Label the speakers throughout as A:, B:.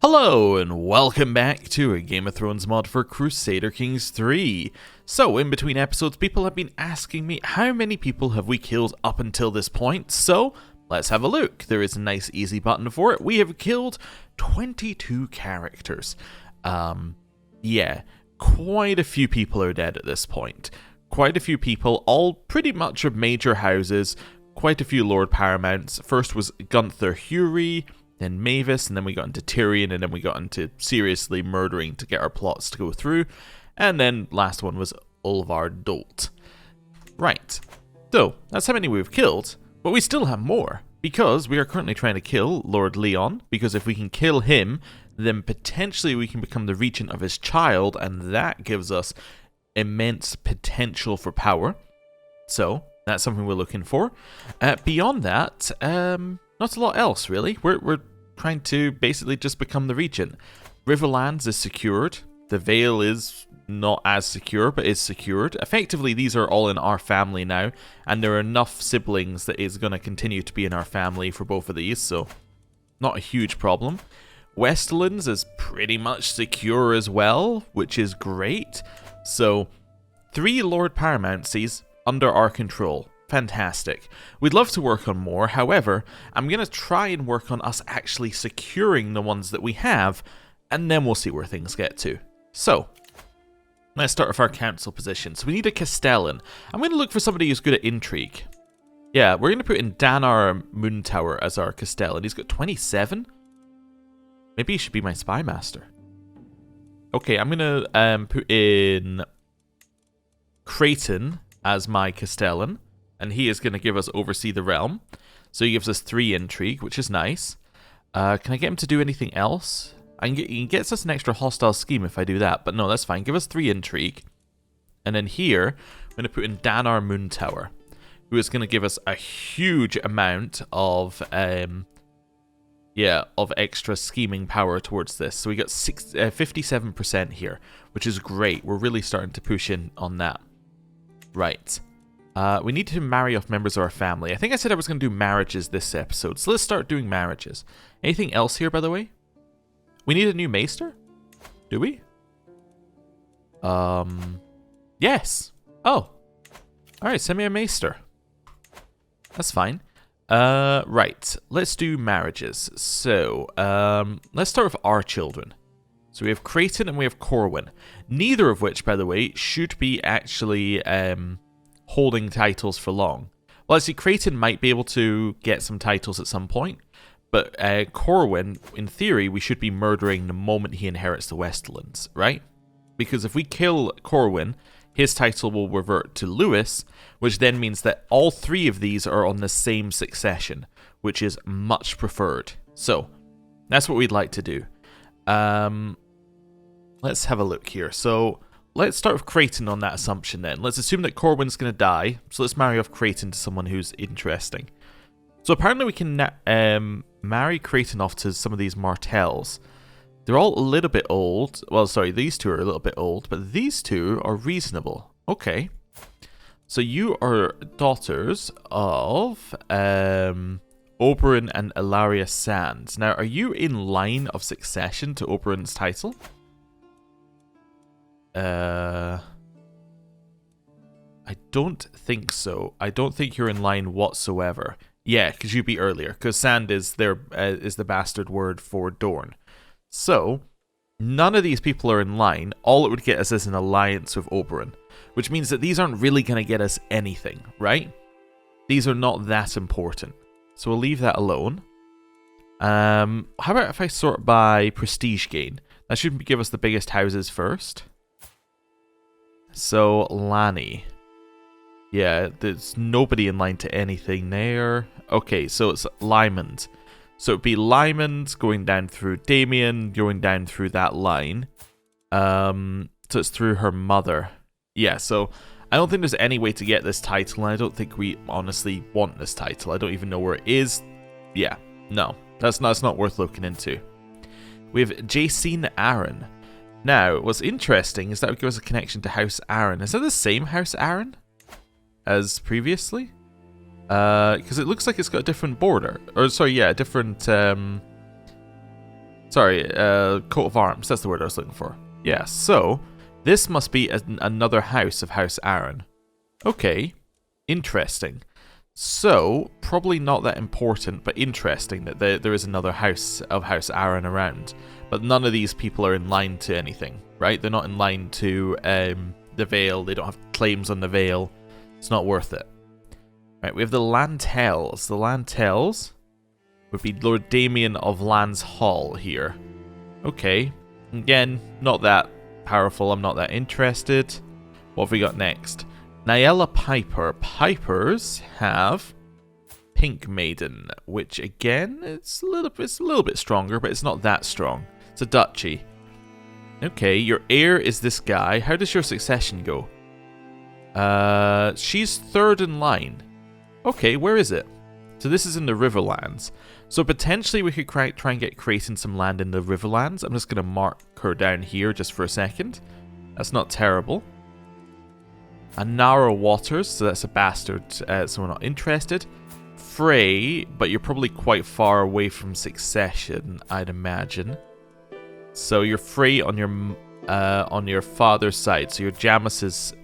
A: Hello and welcome back to a Game of Thrones mod for Crusader Kings 3. So in between episodes people have been asking me how many people have we killed up until this point, so let's have a look. There is a nice easy button for it. We have killed 22 characters. Yeah, quite a few people are dead at this point. Quite a few people, all pretty much of major houses, quite a few Lord Paramounts. First was Gunther Hury, then Mavis, and then we got into Tyrion, and then we got into seriously murdering to get our plots to go through. And then last one was Ulvar Dolt. Right, so that's how many we've killed, but we still have more, because we are currently trying to kill Lord Leon, because if we can kill him, then potentially we can become the regent of his child, and that gives us immense potential for power. So that's something we're looking for. Beyond that, not a lot else, really. We're trying to basically just become the regent. Riverlands is secured. The Vale is not as secure, but is secured. Effectively, these are all in our family now, and there are enough siblings that is going to continue to be in our family for both of these, so not a huge problem. Westerlands is pretty much secure as well, which is great. So, 3 Lord Paramouncies under our control. Fantastic. We'd love to work on more, however, I'm going to try and work on us actually securing the ones that we have, and then we'll see where things get to. So, let's start with our council positions. We need a Castellan. I'm going to look for somebody who's good at intrigue. Yeah, we're going to put in Danar Moontower as our Castellan. He's got 27? Maybe he should be my spy master. Okay, I'm going to put in Creighton as my Castellan. And he is going to give us Oversee the Realm. So he gives us 3 intrigue, which is nice. Can I get him to do anything else? He gets us an extra hostile scheme if I do that. But no, that's fine. Give us 3 intrigue. And then here, I'm going to put in Danar Moontower, who is going to give us a huge amount of extra scheming power towards this. So we got 57% here, which is great. We're really starting to push in on that. Right. We need to marry off members of our family. I think I said I was going to do marriages this episode, so let's start doing marriages. Anything else here, by the way? We need a new maester? Do we? Yes. Oh. Alright, send me a maester. That's fine. Right. Let's do marriages. So, let's start with our children. So we have Creighton and we have Corwin. Neither of which, by the way, should be actually, holding titles for long. Well, I see Creighton might be able to get some titles at some point, but Corwin, in theory, we should be murdering the moment he inherits the Westerlands, right? Because if we kill Corwin, his title will revert to Lewis, which then means that all 3 of these are on the same succession, which is much preferred. So, that's what we'd like to do. Let's have a look here. So, let's start with Creighton on that assumption then. Let's assume that Corwin's going to die, so let's marry off Creighton to someone who's interesting. So apparently we can marry Creighton off to some of these Martells. They're all a little bit old. Well, sorry, these 2 are a little bit old, but these 2 are reasonable. Okay. So you are daughters of Oberyn and Ilaria Sands. Now, are you in line of succession to Oberyn's title? I don't think so. I don't think you're in line whatsoever. Yeah, because you beat earlier. Because Sand is the bastard word for Dorne. So, none of these people are in line. All it would get us is an alliance with Oberyn. Which means that these aren't really going to get us anything, right? These are not that important. So we'll leave that alone. How about if I sort by prestige gain? That should give us the biggest houses first. So, Lanny. Yeah, there's nobody in line to anything there. Okay, so it's Lymond. So it'd be Lymond going down through Damien, going down through that line. So it's through her mother. Yeah, so I don't think there's any way to get this title, and I don't think we honestly want this title. I don't even know where it is. Yeah, no, that's not worth looking into. We have Jacene Aaron. Now, what's interesting is that would give us a connection to House Aaron. Is that the same House Aaron as previously? Because it looks like it's got a different border. Or, sorry, yeah, a different... So Sorry, coat of arms. That's the word I was looking for. Yeah, so this must be another house of House Aaron. Okay, interesting. So, probably not that important, but interesting that there is another house of House Aaron around. But none of these people are in line to anything, right? They're not in line to the Vale. They don't have claims on the Vale. It's not worth it. Right, we have the Lantels. The Lantels would be Lord Damien of Land's Hall here. Okay. Again, not that powerful. I'm not that interested. What have we got next? Nyella Piper. Pipers have Pink Maiden, which again, it's a little bit stronger, but it's not that strong. It's a duchy. Okay, your heir is this guy. How does your succession go? She's third in line. Okay, where is it? So this is in the Riverlands. So potentially we could try and get Creighton some land in the Riverlands. I'm just going to mark her down here just for a second. That's not terrible. Anara Waters, so that's a bastard, so we're not interested. Frey, but you're probably quite far away from succession, I'd imagine. So you're Frey on your father's side. So your Jamis is...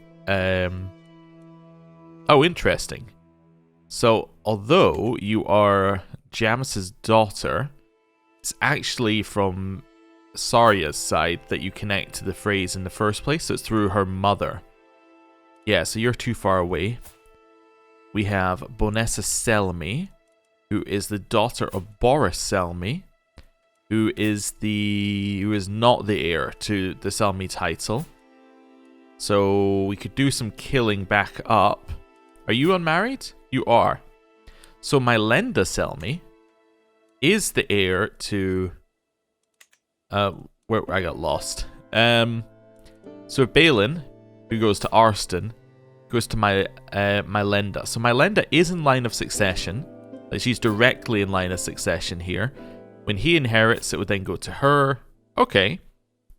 A: Oh, interesting. So, although you are Jamis's daughter, it's actually from Sarya's side that you connect to the Freys in the first place, so it's through her mother. Yeah, so you're too far away. We have Bonessa Selmy, who is the daughter of Boris Selmy, who is not the heir to the Selmy title. So we could do some killing back up. Are you unmarried? You are. So Mylenda Selmy is the heir to... where I got lost. So Balin, who goes to Arston, goes to Mylenda. So Mylenda is in line of succession. Like she's directly in line of succession here. When he inherits, it would then go to her. Okay.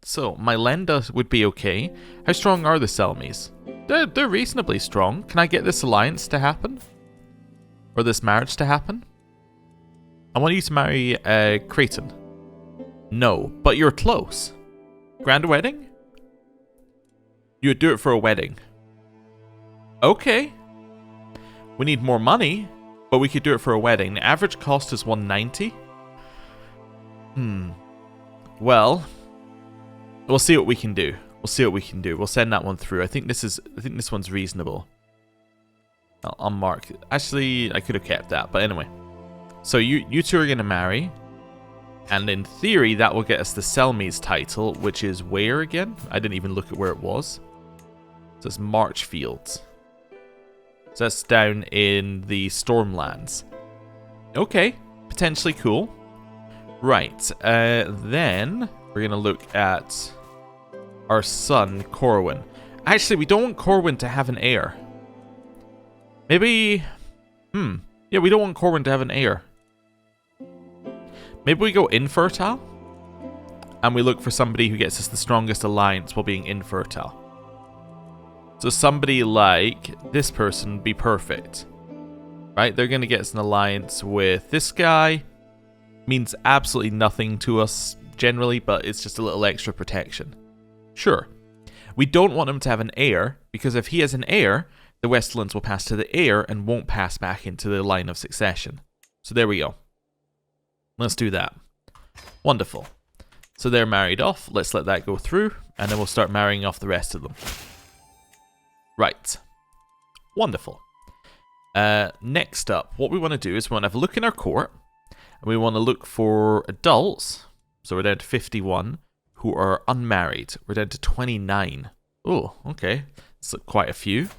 A: So Mylenda would be okay. How strong are the Selmies? They're reasonably strong. Can I get this alliance to happen? Or this marriage to happen? I want you to marry Creighton. No, but you're close. Grand wedding? You would do it for a wedding. Okay. We need more money, but we could do it for a wedding. The average cost is 190. Well, we'll see what we can do. We'll send that one through. I think this one's reasonable. I'll mark. Actually, I could have kept that, but anyway. So you two are gonna marry, and in theory, that will get us the Selmies title, which is where again? I didn't even look at where it was. So it's Marchfields. So that's down in the Stormlands. Okay, potentially cool. Right, then we're gonna look at our son, Corwin. Actually, we don't want Corwin to have an heir. Maybe... Yeah, we don't want Corwin to have an heir. Maybe we go infertile? And we look for somebody who gets us the strongest alliance while being infertile. So somebody like this person would be perfect. Right? They're going to get us an alliance with this guy. Means absolutely nothing to us generally, but it's just a little extra protection. Sure. We don't want him to have an heir, because if he has an heir, the Westerlands will pass to the heir and won't pass back into the line of succession. So there we go. Let's do that. Wonderful. So they're married off. Let's let that go through, and then we'll start marrying off the rest of them. Right. Wonderful. Next up, what we want to do is we want to have a look in our court, and we want to look for adults. So we're down to 51 who are unmarried. We're down to 29. Oh, okay. That's quite a few.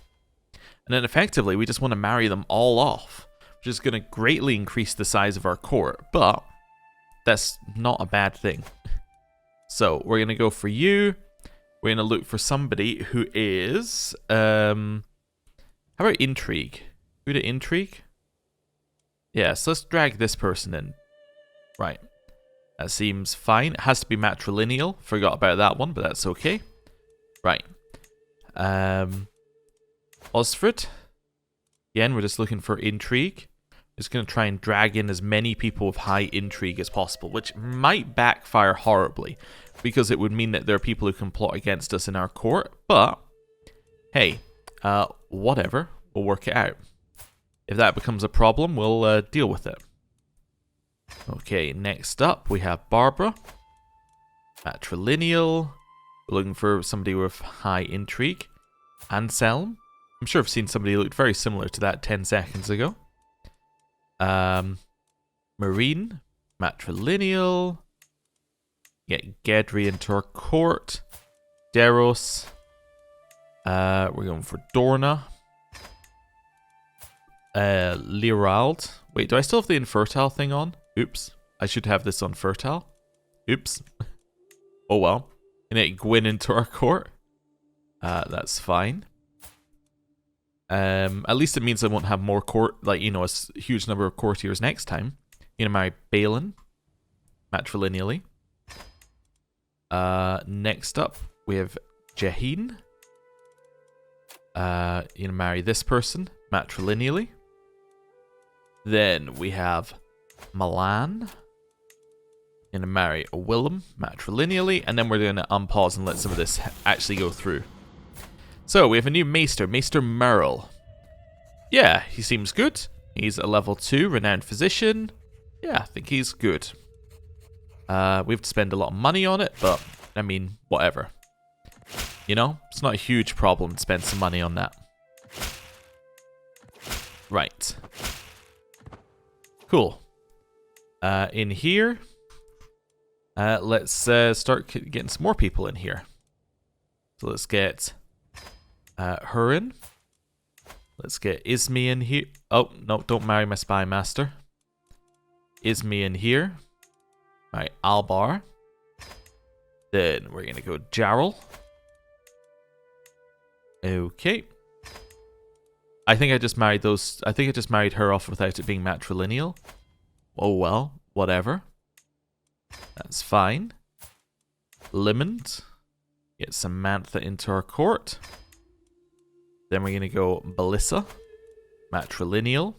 A: And then effectively, we just want to marry them all off, which is going to greatly increase the size of our court, but that's not a bad thing. So we're going to go for you. We're going to look for somebody who is... how about intrigue? Who to intrigue? Yeah, so let's drag this person in. Right. That seems fine. It has to be matrilineal. Forgot about that one, but that's okay. Right. Osfrid. Again, we're just looking for intrigue. Is going to try and drag in as many people with high intrigue as possible, which might backfire horribly, because it would mean that there are people who can plot against us in our court, but hey, whatever, we'll work it out. If that becomes a problem, we'll deal with it. Okay, next up we have Barbara. Matrilineal. We're looking for somebody with high intrigue. Anselm. I'm sure I've seen somebody who looked very similar to that 10 seconds ago. Marine. Matrilineal. Get Gedry into our court. Deros. We're going for Dorna. Lirald. Wait, do I still have the infertile thing on? Oops. I should have this on fertile. Oops. Oh well. Can it Gwyn into our court? That's fine. At least it means I won't have more court, like, you know, a huge number of courtiers next time. You're gonna marry Balin. Matrilineally. Next up, we have Jaheen. You're gonna marry this person. Matrilineally. Then we have Milan. Gonna marry Willem matrilineally, and then we're gonna unpause and let some of this actually go through. So we have a new Maester, Maester Merle. Yeah, he seems good. He's a level 2 renowned physician. Yeah, I think he's good. We have to spend a lot of money on it, but I mean, whatever. You know, it's not a huge problem to spend some money on that. Right. Cool. In here, let's start getting some more people in here. So let's get her in. Let's get Ismi in here. Oh, no, don't marry my spy master. Ismi in here. Alright, Albar. Then we're going to go Jarl. Okay. I think I just married those. I think I just married her off without it being matrilineal. Oh well, whatever. That's fine. Limond. Get Samantha into our court. Then we're going to go Belissa. Matrilineal.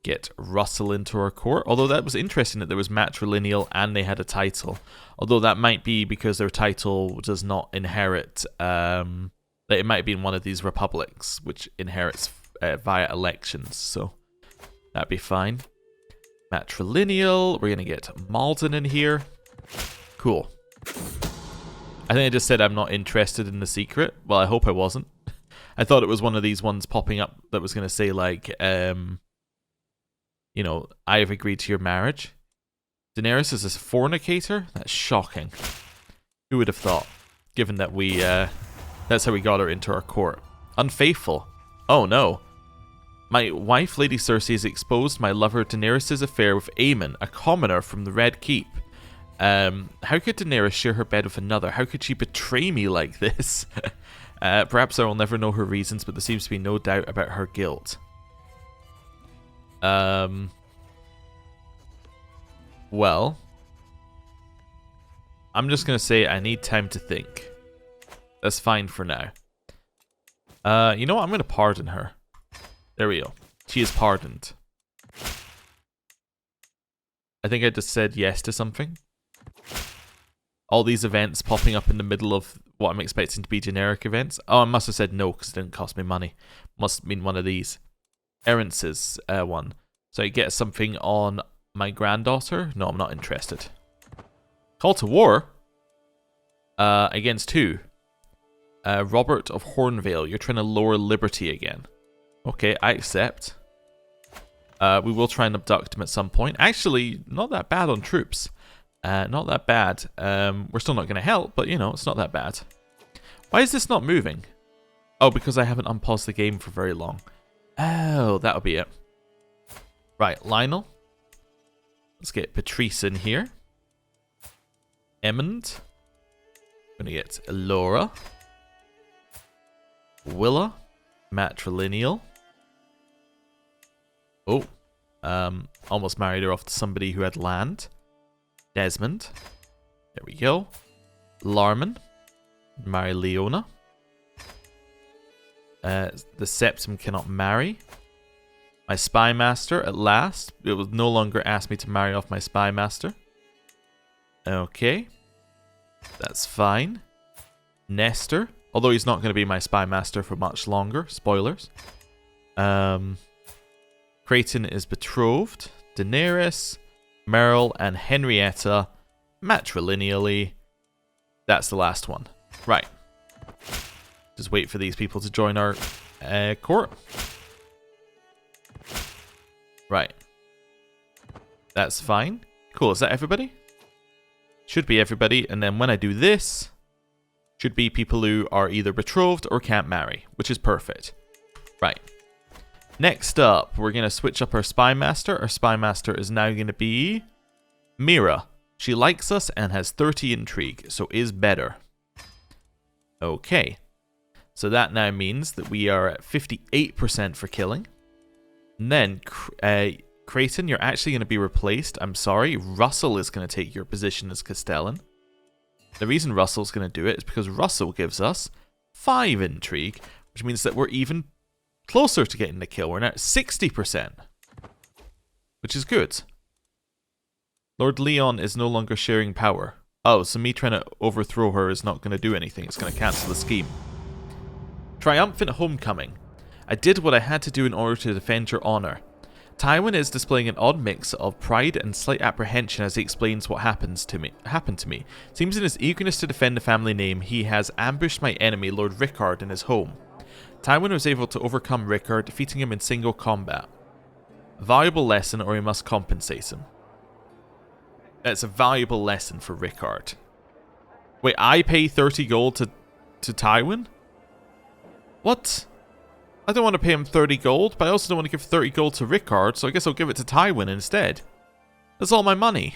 A: Get Russell into our court. Although that was interesting that there was matrilineal and they had a title. Although that might be because their title does not inherit. That it might have been one of these republics which inherits via elections. So that'd be fine. Matrilineal. We're going to get Malden in here. Cool. I think I just said I'm not interested in the secret. Well, I hope I wasn't. I thought it was one of these ones popping up that was going to say, like, you know, I have agreed to your marriage. Daenerys is a fornicator? That's shocking. Who would have thought? Given that we, that's how we got her into our court. Unfaithful. Oh no. My wife, Lady Cersei, has exposed my lover Daenerys' affair with Aemon, a commoner from the Red Keep. How could Daenerys share her bed with another? How could she betray me like this? Perhaps I will never know her reasons, but there seems to be no doubt about her guilt. Well, I'm just going to say I need time to think. That's fine for now. You know what? I'm going to pardon her. There we go. She is pardoned. I think I just said yes to something. All these events popping up in the middle of what I'm expecting to be generic events. Oh, I must have said no because it didn't cost me money. Must mean one of these. Errances one. So I get something on my granddaughter? No, I'm not interested. Call to war? Against who? Robert of Hornvale. You're trying to lower liberty again. Okay, I accept. We will try and abduct him at some point. Actually, not that bad on troops. Not that bad. We're still not going to help, but you know, it's not that bad. Why is this not moving? Oh, because I haven't unpaused the game for very long. Oh, that'll be it. Right, Lionel. Let's get Patrice in here. Emmond. We're going to get Laura. Willa. Matrilineal. Oh. Almost married her off to somebody who had land. Desmond. There we go. Larman. Marry Leona. The Septim cannot marry. My spy master at last. It will no longer ask me to marry off my spy master. Okay. That's fine. Nestor. Although he's not going to be my spy master for much longer. Spoilers. Creighton is betrothed. Daenerys, Meryl, and Henrietta matrilineally. That's the last one. Right. Just wait for these people to join our court. Right. That's fine. Cool. Is that everybody? Should be everybody. And then when I do this, should be people who are either betrothed or can't marry, which is perfect. Right. Next up, we're going to switch up our spy master. Our spy master is now going to be Mira. She likes us and has 30 intrigue, so is better. Okay. So that now means that we are at 58% for killing. And then, Creighton, you're actually going to be replaced. I'm sorry, Russell is going to take your position as Castellan. The reason Russell's going to do it is because Russell gives us 5 intrigue, which means that we're even closer to getting the kill. We're now at 60%, which is good. Lord Leon is no longer sharing power. Oh, so me trying to overthrow her is not going to do anything. It's going to cancel the scheme. Triumphant homecoming. I did what I had to do in order to defend your honor. Tywin is displaying an odd mix of pride and slight apprehension as he explains what happened to me. Seems in his eagerness to defend the family name, he has ambushed my enemy, Lord Rickard, in his home. Tywin was able to overcome Rickard, defeating him in single combat. A valuable lesson, or he must compensate him. That's a valuable lesson for Rickard. Wait, I pay 30 gold to Tywin? What? I don't want to pay him 30 gold, but I also don't want to give 30 gold to Rickard, so I guess I'll give it to Tywin instead. That's all my money.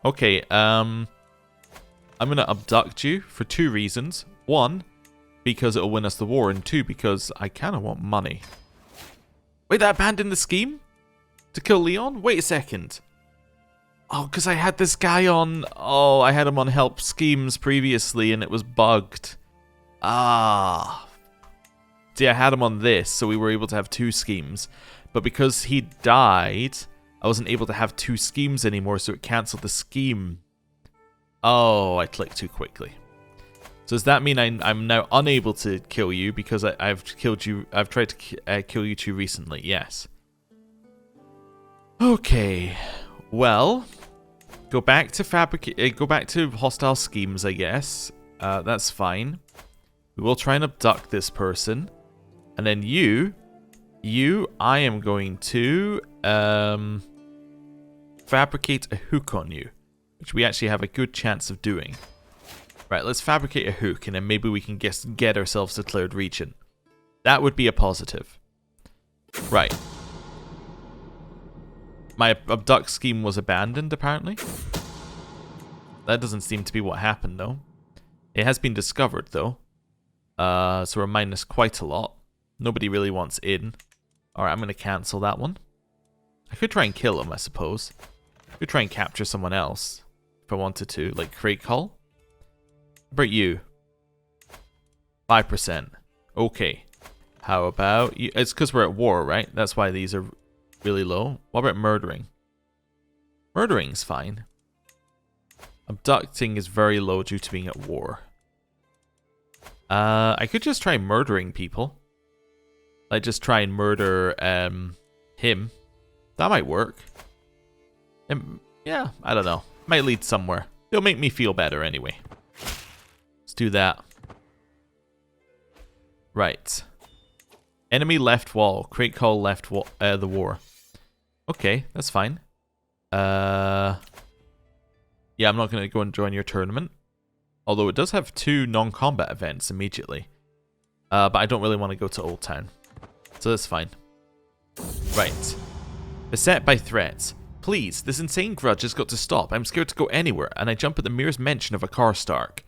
A: Okay, I'm going to abduct you for 2 reasons. 1, because it'll win us the war, and 2, because I kind of want money. Wait, that abandoned the scheme? To kill Leon? Wait a second. Oh, because I had this guy on... Oh, I had him on help schemes previously, and it was bugged. Ah. See, I had him on this, so we were able to have 2 schemes. But because he died, I wasn't able to have 2 schemes anymore, so it cancelled the scheme. Oh, I clicked too quickly. So does that mean I'm now unable to kill you because I've killed you? I've tried to kill you too recently. Yes. Okay. Well, go back to hostile schemes, I guess. That's fine. We will try and abduct this person. And then I am going to fabricate a hook on you, which we actually have a good chance of doing. Right, let's fabricate a hook, and then maybe we can get ourselves declared regent. That would be a positive. Right. My abduct scheme was abandoned, apparently. That doesn't seem to be what happened, though. It has been discovered, though. So we're minus quite a lot. Nobody really wants in. Alright, I'm going to cancel that one. I could try and kill him, I suppose. I could try and capture someone else, if I wanted to, like Craig Hull. How about you? 5%. Okay. How about you? It's because we're at war, right? That's why these are really low. What about murdering? Murdering's fine. Abducting is very low due to being at war. I could just try murdering people. Like, just try and murder him. That might work. Yeah, I don't know. Might lead somewhere. It'll make me feel better anyway. Let's do that. Right. Enemy left wall. Craig Hall left the war. Okay, that's fine. Yeah, I'm not going to go and join your tournament. Although it does have 2 non-combat events immediately. But I don't really want to go to Old Town. So that's fine. Right. Beset by threats. Please, this insane grudge has got to stop. I'm scared to go anywhere, and I jump at the merest mention of a Karstark.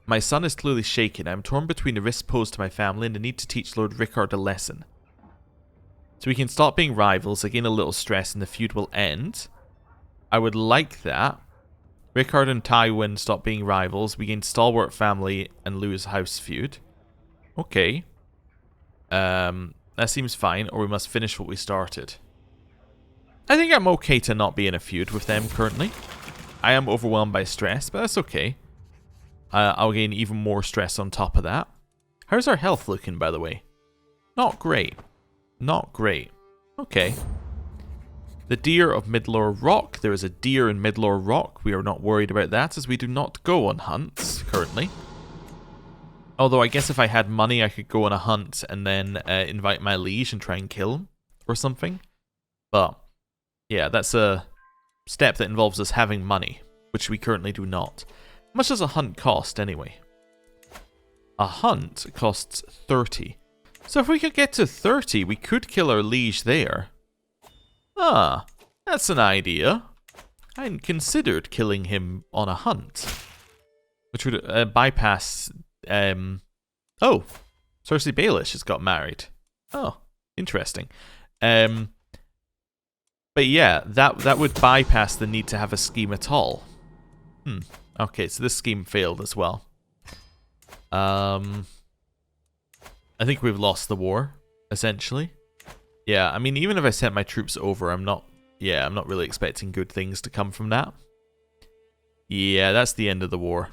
A: My son is clearly shaken. I'm torn between the risks posed to my family and the need to teach Lord Rickard a lesson. So we can stop being rivals, I gain a little stress, and the feud will end. I would like that. Rickard and Tywin stop being rivals. We gain stalwart family and lose house feud. Okay. that seems fine, or we must finish what we started. I think I'm okay to not be in a feud with them currently. I am overwhelmed by stress, but that's okay. I'll gain even more stress on top of that. How's our health looking, by the way? Not great. Not great. Okay. The deer of Midlore Rock. There is a deer in Midlore Rock. We are not worried about that, as we do not go on hunts currently. Although I guess if I had money, I could go on a hunt and then invite my liege and try and kill him or something. But yeah, that's a step that involves us having money, which we currently do not. How much does a hunt cost anyway? A hunt costs 30. So if we could get to 30, we could kill our liege there. Ah, that's an idea. I hadn't considered killing him on a hunt, which would bypass... Oh, Petyr Baelish has got married. Oh, interesting. But yeah, that would bypass the need to have a scheme at all. Okay, so this scheme failed as well. I think we've lost the war, essentially. Yeah, I mean, even if I sent my troops over, I'm not really expecting good things to come from that. Yeah, that's the end of the war.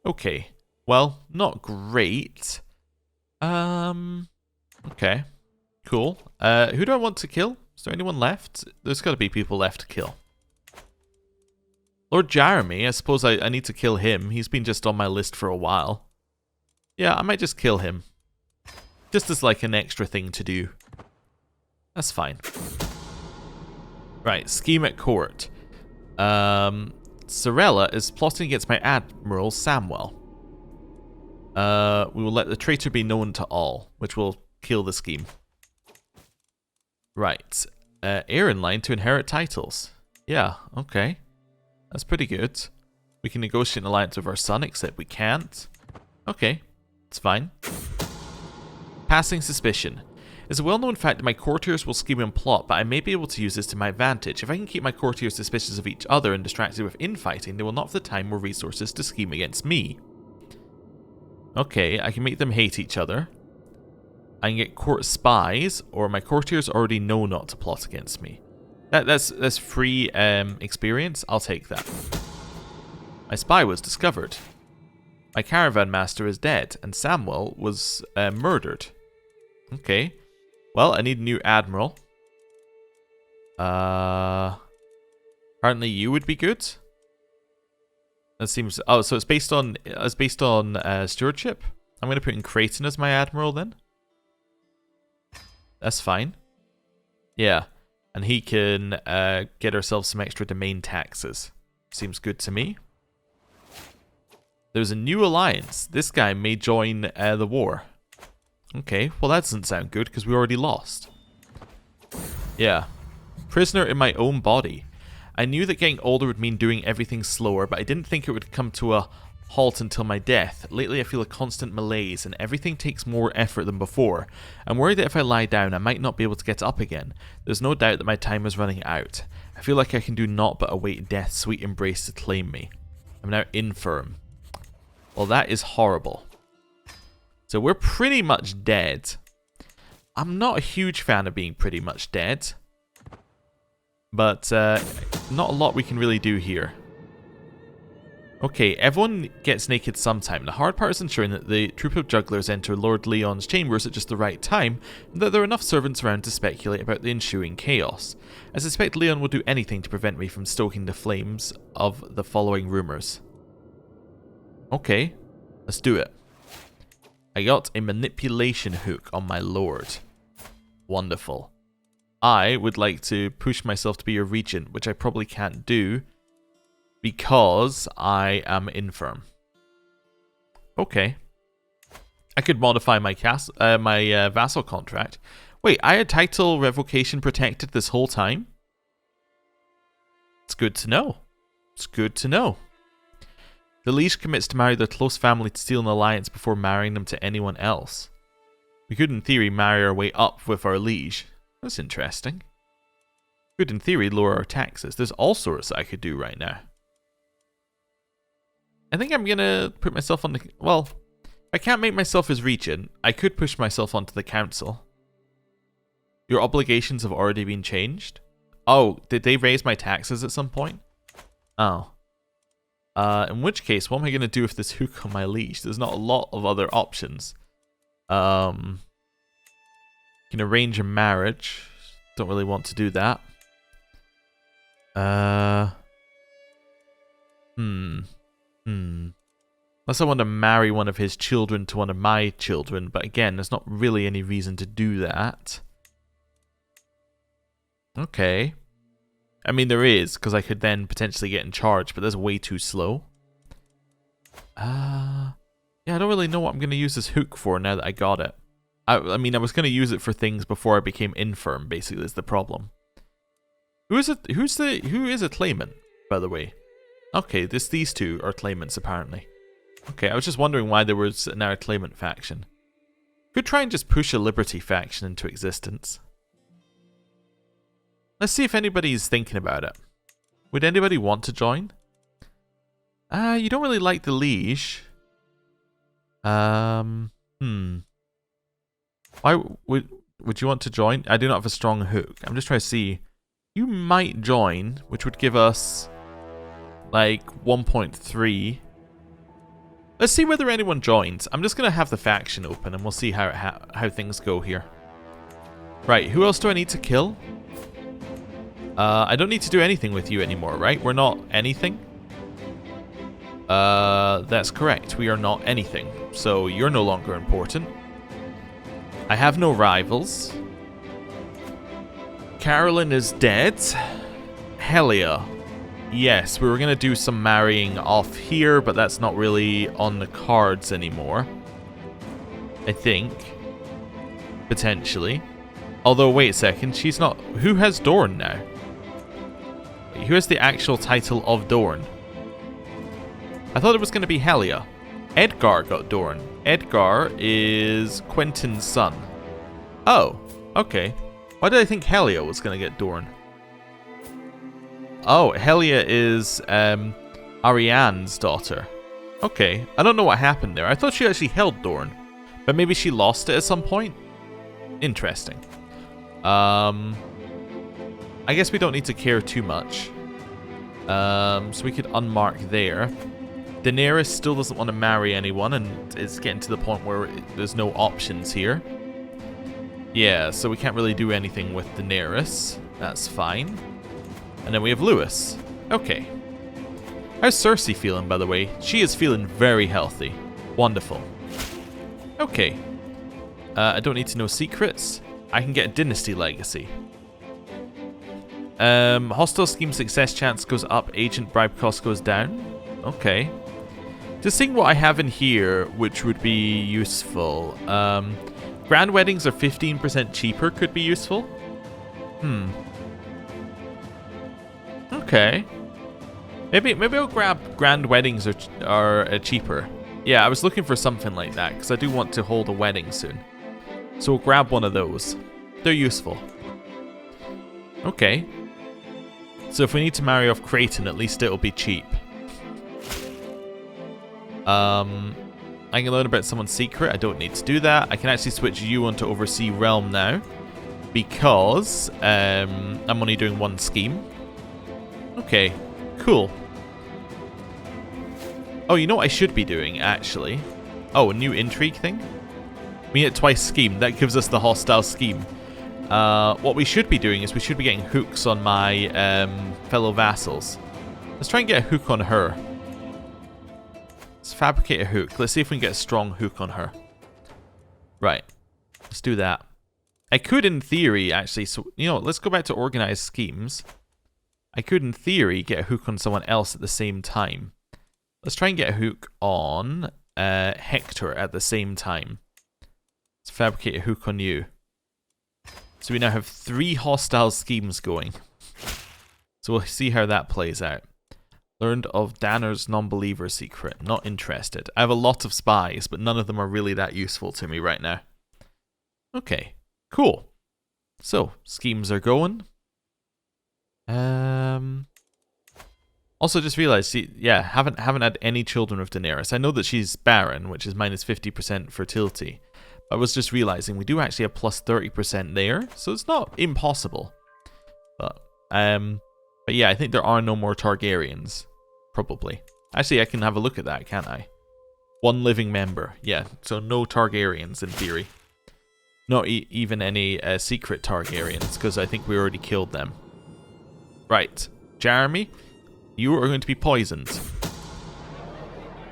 A: Okay. Well, not great. Okay. Cool. Who do I want to kill? Is there anyone left? There's got to be people left to kill. Lord Jeremy, I suppose I need to kill him. He's been just on my list for a while. Yeah, I might just kill him. Just as like an extra thing to do. That's fine. Right, scheme at court. Sorella is plotting against my admiral, Samwell. We will let the traitor be known to all, which will kill the scheme. Right. Heir in line to inherit titles. Yeah, okay. That's pretty good. We can negotiate an alliance with our son, except we can't. Okay, it's fine. Passing suspicion. It's a well-known fact that my courtiers will scheme and plot, but I may be able to use this to my advantage. If I can keep my courtiers suspicious of each other and distracted with infighting, they will not have the time or resources to scheme against me. Okay, I can make them hate each other. I can get court spies, or my courtiers already know not to plot against me. That's free experience. I'll take that. My spy was discovered. My caravan master is dead, and Samwell was murdered. Okay. Well, I need a new admiral. Apparently you would be good. That seems... Oh, so it's based on stewardship? I'm going to put in Creighton as my admiral then. That's fine. Yeah. And he can get ourselves some extra domain taxes. Seems good to me. There's a new alliance. This guy may join the war. Okay, well that doesn't sound good because we already lost. Yeah. Prisoner in my own body. I knew that getting older would mean doing everything slower, but I didn't think it would come to a halt until my death. Lately I feel a constant malaise and everything takes more effort than before. I'm worried that if I lie down I might not be able to get up again. There's no doubt that my time is running out. I feel like I can do naught but await death's sweet embrace to claim me. I'm now infirm. Well, that is horrible. So we're pretty much dead. I'm not a huge fan of being pretty much dead. But not a lot we can really do here. Okay, everyone gets naked sometime. The hard part is ensuring that the troop of jugglers enter Lord Leon's chambers at just the right time, and that there are enough servants around to speculate about the ensuing chaos. I suspect Leon will do anything to prevent me from stoking the flames of the following rumours. Okay, let's do it. I got a manipulation hook on my lord. Wonderful. I would like to push myself to be a regent, which I probably can't do because I am infirm. Okay. I could modify my vassal contract. Wait, I had title revocation protected this whole time? It's good to know. It's good to know. The liege commits to marry their close family to steal an alliance before marrying them to anyone else. We could in theory marry our way up with our liege. That's interesting. Could in theory lower our taxes. There's all sorts I could do right now. I think I'm gonna put myself on the... Well, if I can't make myself as regent, I could push myself onto the council. Your obligations have already been changed? Oh, did they raise my taxes at some point? Oh. In which case, what am I going to do with this hook on my leash? There's not a lot of other options. You can arrange a marriage. Don't really want to do that. Unless I want to marry one of his children to one of my children, but again, there's not really any reason to do that. Okay. I mean, there is, because I could then potentially get in charge, but that's way too slow. Yeah, I don't really know what I'm going to use this hook for now that I got it. I mean, I was going to use it for things before I became infirm, basically, is the problem. Who is a claimant, by the way? Okay, these two are claimants, apparently. Okay, I was just wondering why there was now a claimant faction. Could try and just push a liberty faction into existence. Let's see if anybody's thinking about it. Would anybody want to join? You don't really like the liege. Why would you want to join? I do not have a strong hook. I'm just trying to see. You might join, which would give us like 1.3. Let's see whether anyone joins. I'm just going to have the faction open and we'll see how things go here. Right, who else do I need to kill? I don't need to do anything with you anymore, right? We're not anything? That's correct. We are not anything. So you're no longer important. I have no rivals. Carolyn is dead. Helia. Yes, we were going to do some marrying off here, but that's not really on the cards anymore. I think. Potentially. Although, wait a second, she's not... Who has Dorn now? Who has the actual title of Dorn? I thought it was going to be Helia. Edgar got Dorn. Edgar is Quentin's son. Oh, okay. Why did I think Helia was going to get Dorn? Oh, Helia is Ariane's daughter. Okay, I don't know what happened there. I thought she actually held Dorn. But maybe she lost it at some point? Interesting. I guess we don't need to care too much. So we could unmark there. Daenerys still doesn't want to marry anyone, and it's getting to the point where there's no options here. Yeah, so we can't really do anything with Daenerys. That's fine. And then we have Lewis. Okay. How's Cersei feeling, by the way? She is feeling very healthy. Wonderful. Okay. I don't need to know secrets. I can get a dynasty legacy. Hostile scheme success chance goes up, agent bribe cost goes down. Okay. Just seeing what I have in here, which would be useful. Grand weddings are 15% cheaper, could be useful. Okay. Maybe I'll grab grand weddings are cheaper. Yeah, I was looking for something like that, because I do want to hold a wedding soon. So we'll grab one of those. They're useful. Okay. So if we need to marry off Creighton, at least it'll be cheap. I can learn about someone's secret. I don't need to do that. I can actually switch you onto Oversea Realm now, because I'm only doing one scheme. Okay, cool. Oh, you know what I should be doing, actually? Oh, a new intrigue thing? We get twice scheme. That gives us the hostile scheme. What we should be doing is we should be getting hooks on my fellow vassals. Let's try and get a hook on her. Let's fabricate a hook. Let's see if we can get a strong hook on her. Right. Let's do that. I could, in theory, actually... So, you know, let's go back to organized schemes. I could, in theory, get a hook on someone else at the same time. Let's try and get a hook on Hector at the same time. Let's fabricate a hook on you. So we now have 3 hostile schemes going. So we'll see how that plays out. Learned of Danner's non-believer secret. Not interested. I have a lot of spies, but none of them are really that useful to me right now. Okay, cool. So, schemes are going. Also just realized, yeah, haven't had any children with Daenerys. I know that she's barren, which is minus 50% fertility. I was just realizing we do actually have plus 30% there, so it's not impossible. But yeah, I think there are no more Targaryens, probably. Actually, I can have a look at that, can't I? One living member, yeah. So no Targaryens in theory. Not even any secret Targaryens, because I think we already killed them. Right, Jeremy, you are going to be poisoned.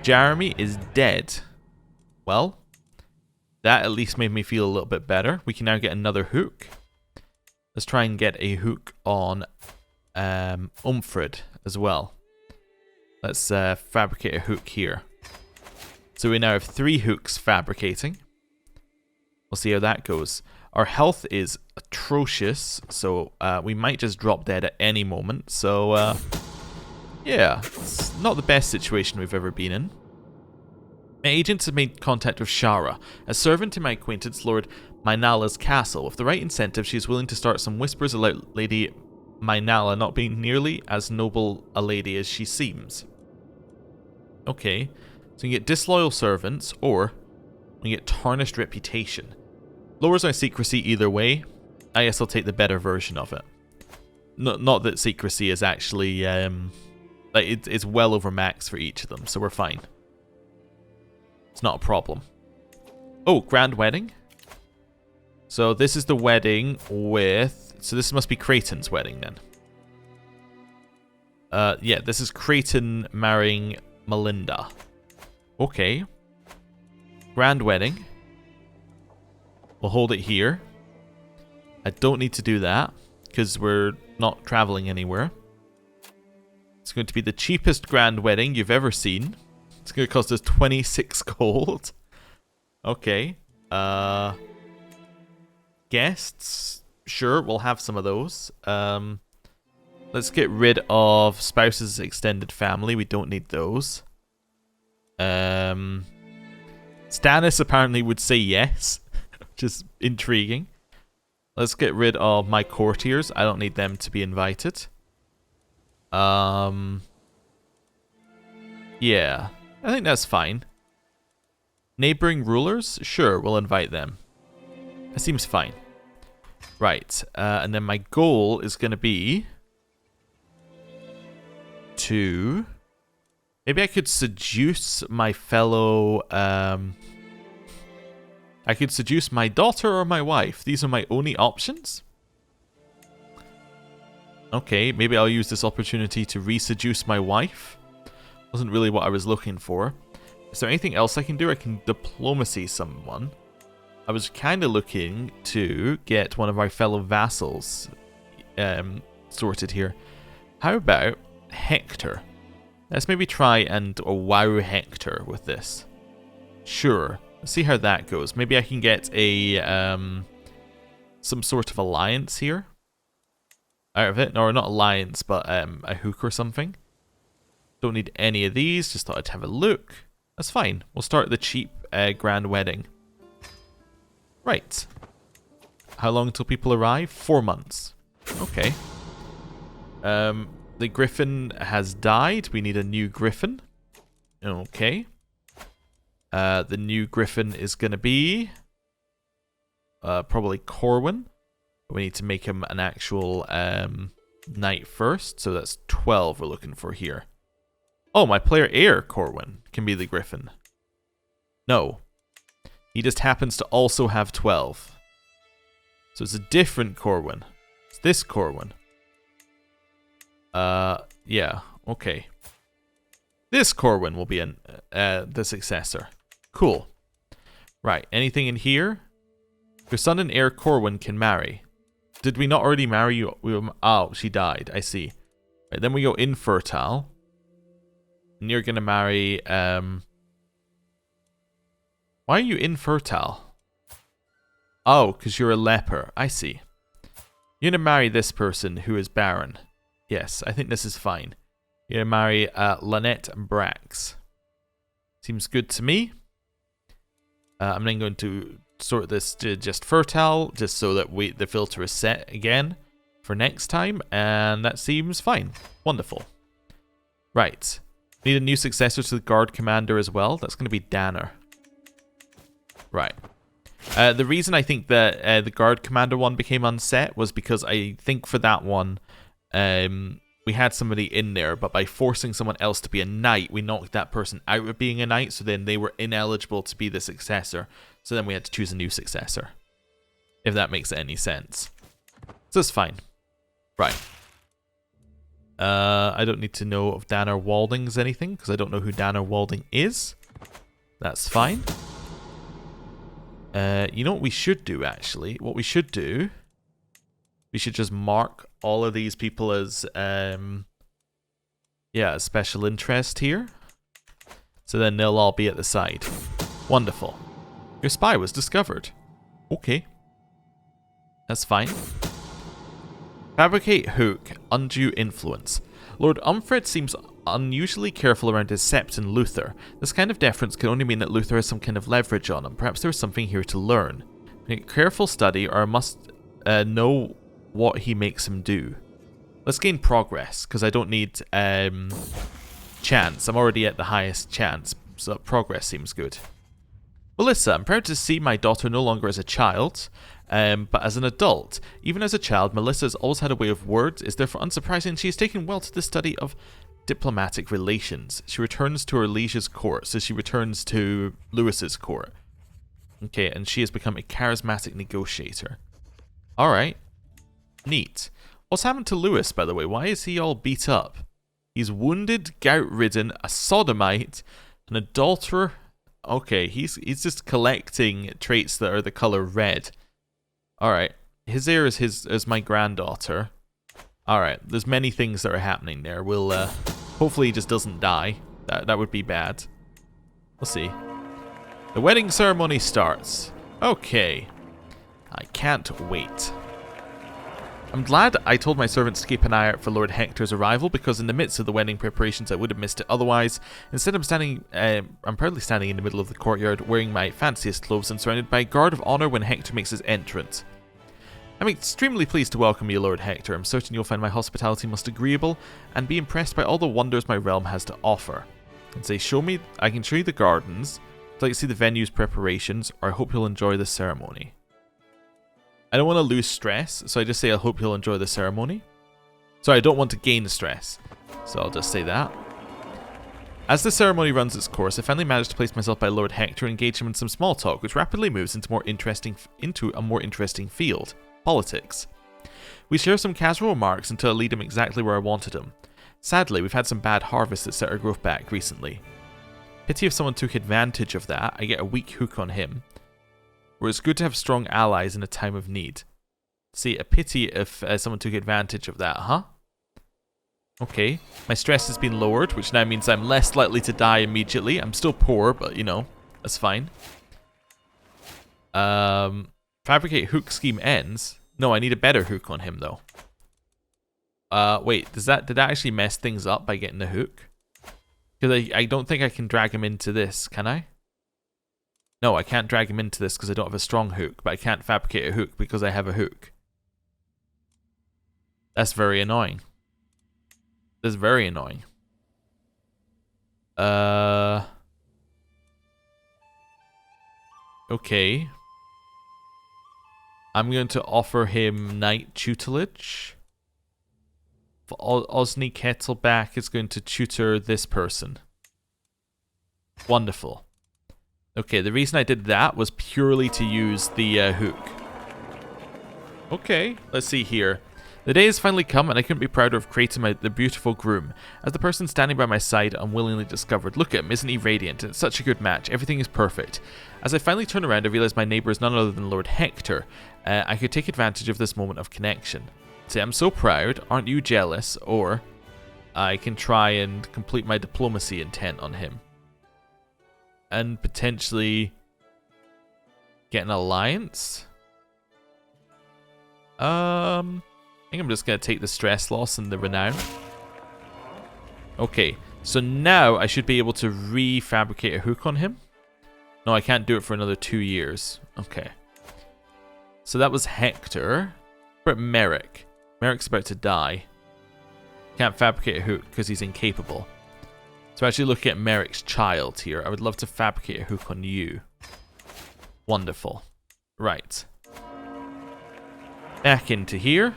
A: Jeremy is dead. Well, that at least made me feel a little bit better. We can now get another hook. Let's try and get a hook on Umfred as well. Let's fabricate a hook here. So we now have 3 hooks fabricating. We'll see how that goes. Our health is atrocious, so we might just drop dead at any moment. So, yeah, it's not the best situation we've ever been in. My agents have made contact with Shara, a servant to my acquaintance Lord Mynala's castle. With the right incentive, she is willing to start some whispers about Lady Mynala not being nearly as noble a lady as she seems. Okay, so you get disloyal servants, or you get tarnished reputation. Lowers my secrecy either way. I guess I'll take the better version of it. Not that secrecy is actually, like it's well over max for each of them, so we're fine. It's not a problem. Oh, grand wedding. So this is the wedding with... So this must be Creighton's wedding then. Yeah, this is Creighton marrying Melinda. Okay. Grand wedding. We'll hold it here. I don't need to do that, because we're not traveling anywhere. It's going to be the cheapest grand wedding you've ever seen. It's going to cost us 26 gold. Okay. Guests. Sure, we'll have some of those. Let's get rid of spouses' extended family. We don't need those. Stannis apparently would say yes, which is intriguing. Let's get rid of my courtiers. I don't need them to be invited. Yeah, I think that's fine. Neighboring rulers? Sure, we'll invite them. That seems fine. Right, and then my goal is going to be to... Maybe I could seduce my fellow... I could seduce my daughter or my wife. These are my only options. Okay, maybe I'll use this opportunity to re-seduce my wife. Wasn't really what I was looking for. Is there anything else I can do? I can diplomacy someone. I was kind of looking to get one of our fellow vassals sorted here. How about Hector? Let's maybe try and wow Hector with this. Sure. Let's see how that goes. Maybe I can get a some sort of alliance here out of it. Or not alliance, but a hook or something. Don't need any of these. Just thought I'd have a look. That's fine. We'll start the cheap grand wedding. Right. How long till people arrive? 4 months. Okay. The griffin has died. We need a new griffin. Okay. The new griffin is going to be probably Corwin. We need to make him an actual knight first. So that's 12 we're looking for here. Oh, my player heir, Corwin, can be the griffin. No. He just happens to also have 12. So it's a different Corwin. It's this Corwin. Yeah, okay. This Corwin will be the successor. Cool. Right, anything in here? Your son and heir Corwin can marry. Did we not already marry you? Oh, she died. I see. Right, then we go infertile. And you're going to marry... Why are you infertile? Oh, because you're a leper. I see. You're going to marry this person who is barren. Yes, I think this is fine. You're going to marry Lynette Brax. Seems good to me. I'm then going to sort this to just fertile, just so that the filter is set again for next time. And that seems fine. Wonderful. Right. Need a new successor to the guard commander as well. That's going to be Danner. Right. The reason I think that the guard commander one became unset was because I think for that one, we had somebody in there, but by forcing someone else to be a knight, we knocked that person out of being a knight, so then they were ineligible to be the successor. So then we had to choose a new successor, if that makes any sense. So it's fine. Right. I don't need to know if Danner Walding's anything, because I don't know who Danner Walding is. That's fine. You know what we should do, actually? What we should do, we should just mark all of these people as, yeah, special interest here. So then they'll all be at the side. Wonderful. Your spy was discovered. Okay. That's fine. Fabricate hook, undue influence. Lord Umfred seems unusually careful around his sept and Luther. This kind of deference can only mean that Luther has some kind of leverage on him. Perhaps there's something here to learn. Make careful study, or I must know what he makes him do. Let's gain progress, because I don't need chance. I'm already at the highest chance, so progress seems good. Melissa, I'm proud to see my daughter no longer as a child, but as an adult. Even as a child, Melissa's always had a way of words. It's therefore unsurprising she has taken well to the study of diplomatic relations. She returns to her liege's court, so she returns to Lewis's court. Okay, and she has become a charismatic negotiator. Alright. Neat. What's happened to Lewis, by the way? Why is he all beat up? He's wounded, gout-ridden, a sodomite, an adulterer. Okay, he's just collecting traits that are the color red. Alright. His heir is my granddaughter. Alright, there's many things that are happening there. We'll, hopefully he just doesn't die. That would be bad. We'll see. The wedding ceremony starts. Okay. I can't wait. I'm glad I told my servants to keep an eye out for Lord Hector's arrival, because in the midst of the wedding preparations I would have missed it otherwise. Instead I'm proudly standing in the middle of the courtyard, wearing my fanciest clothes and surrounded by a guard of honour when Hector makes his entrance. I'm extremely pleased to welcome you, Lord Hector. I'm certain you'll find my hospitality most agreeable and be impressed by all the wonders my realm has to offer. And say, I can show you the gardens, I'd like to see the venue's preparations, or I hope you'll enjoy the ceremony. I don't want to lose stress, so I just say I hope you'll enjoy the ceremony. Sorry, I don't want to gain stress, so I'll just say that. As the ceremony runs its course, I finally managed to place myself by Lord Hector and engage him in some small talk, which rapidly moves into a more interesting field. Politics. We share some casual remarks until I lead him exactly where I wanted him. Sadly, we've had some bad harvests that set our growth back recently. Pity if someone took advantage of that. I get a weak hook on him. Where it's good to have strong allies in a time of need. See, a pity if someone took advantage of that, huh? Okay, my stress has been lowered, which now means I'm less likely to die immediately. I'm still poor, but you know, that's fine. Fabricate hook scheme ends. No, I need a better hook on him though. Wait, did that actually mess things up by getting the hook? Because I don't think I can drag him into this, can I? No, I can't drag him into this because I don't have a strong hook, but I can't fabricate a hook because I have a hook. That's very annoying. That's very annoying. Okay. I'm going to offer him knight tutelage. Osney Kettleback is going to tutor this person. Wonderful. Okay, the reason I did that was purely to use the hook. Okay, let's see here. The day has finally come, and I couldn't be prouder of creating the beautiful groom. As the person standing by my side unwillingly discovered, look at him, isn't he radiant? It's such a good match. Everything is perfect. As I finally turn around, I realize my neighbor is none other than Lord Hector. I could take advantage of this moment of connection. Say, I'm so proud. Aren't you jealous? Or I can try and complete my diplomacy intent on him. And potentially get an alliance? I think I'm just going to take the stress loss and the renown. Okay, so now I should be able to refabricate a hook on him. No, I can't do it for another 2 years. Okay. So that was Hector. But Merrick. Merrick's about to die. Can't fabricate a hook because he's incapable. So actually looking at Merrick's child here, I would love to fabricate a hook on you. Wonderful. Right. Back into here.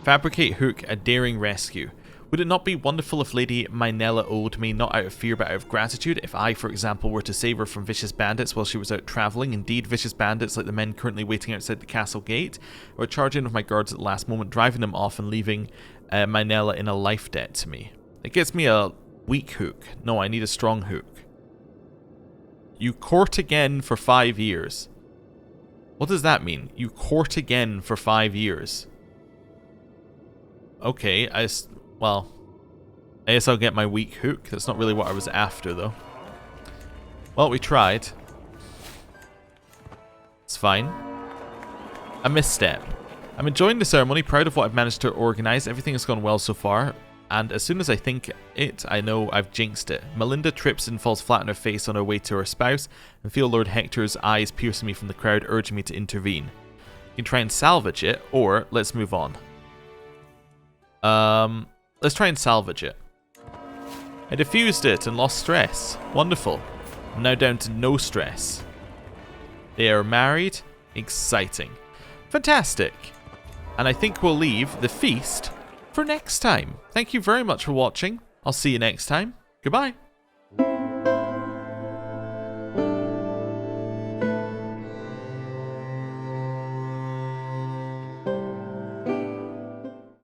A: Fabricate hook, a daring rescue. Would it not be wonderful if Lady Minella owed me, not out of fear but out of gratitude, if I, for example, were to save her from vicious bandits while she was out travelling, indeed vicious bandits like the men currently waiting outside the castle gate, or charge in with my guards at the last moment, driving them off and leaving Minella in a life debt to me? It gets me a weak hook. No, I need a strong hook. You court again for 5 years. What does that mean? You court again for 5 years. Okay, well, I guess I'll get my weak hook. That's not really what I was after, though. Well, we tried. It's fine. A misstep. I'm enjoying the ceremony, proud of what I've managed to organise. Everything has gone well so far, and as soon as I think it, I know I've jinxed it. Melinda trips and falls flat on her face on her way to her spouse, and feel Lord Hector's eyes piercing me from the crowd, urging me to intervene. You can try and salvage it, or let's move on. Let's try and salvage it. I diffused it and lost stress. Wonderful. I'm now down to no stress. They are married. Exciting. Fantastic. And I think we'll leave the feast for next time. Thank you very much for watching. I'll see you next time. Goodbye.